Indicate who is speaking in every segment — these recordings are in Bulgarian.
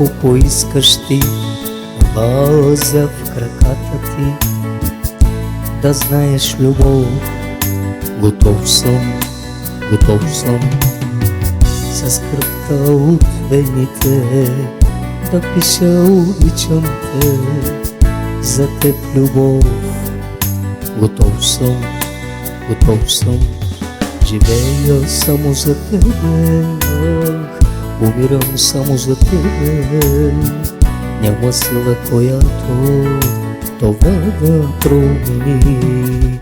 Speaker 1: Ако поискаш ти, лазя в краката ти. Да знаеш, любов, готов съм, готов съм. С кръвта от вените да пиша обичам те. За теб, любов, готов съм, готов съм. Живея само за тебе, умирам само за тебе. Няма сила, която това да промени.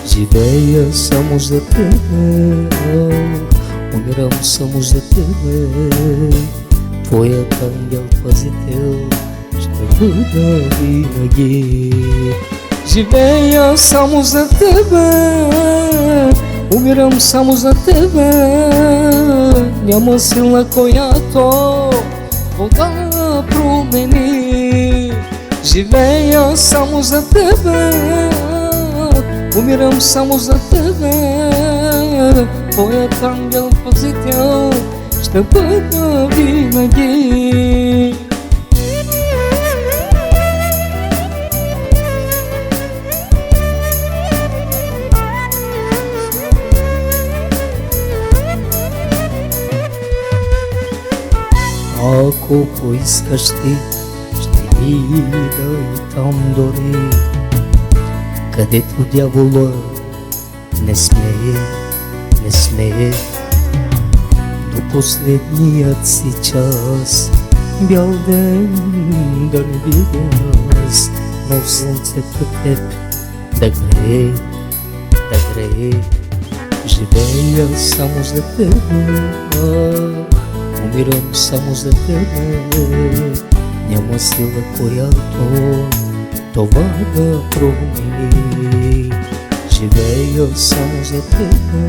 Speaker 1: Живея само за тебе, умирам само за тебе. Твоят ангел-пазител ще бъда винаги. Живея само за тебе, умирам само за тебе. Няма сила, която да промени. Живея само за тебе, умирам само за тебе. Твоят ангел-пазител ще бъда винаги. Ако поискаш ти, ще ида и там дори, където дявола не смее, не смее. До последният си час бял ден да не видя аз, но слънцето теб да грее, да грее. Живея само за тебе, умирам само за тебе. Няма сила, която това да промени. Живея само за тебе,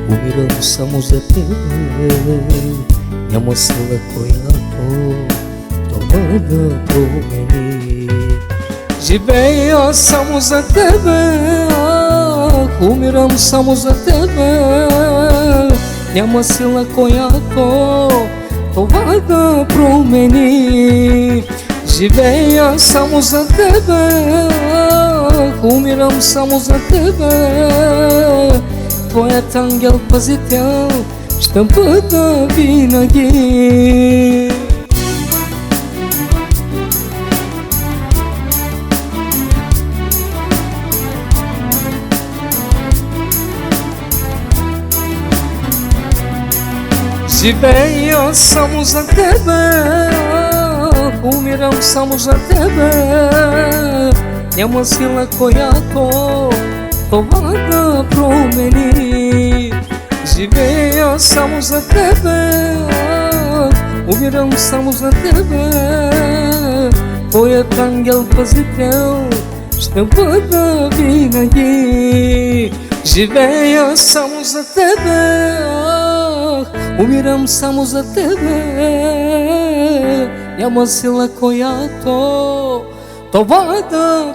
Speaker 1: умирам само за тебе. Няма сила, която това да промени. Живея само за тебе, умирам само за тебе. Няма сила, която това да промени. Живея само за тебе, умирам само за тебе. Твоят ангел-пазител ще бъда винаги. Живея само за тебе, умирам само за тебе. Няма сила, която това да промени. Живея само за тебе, умирам само за тебе. Твоят ангел-пазител ще бъда винаги. Живея само за тебе, умирам само за тебе. Няма сила, която това да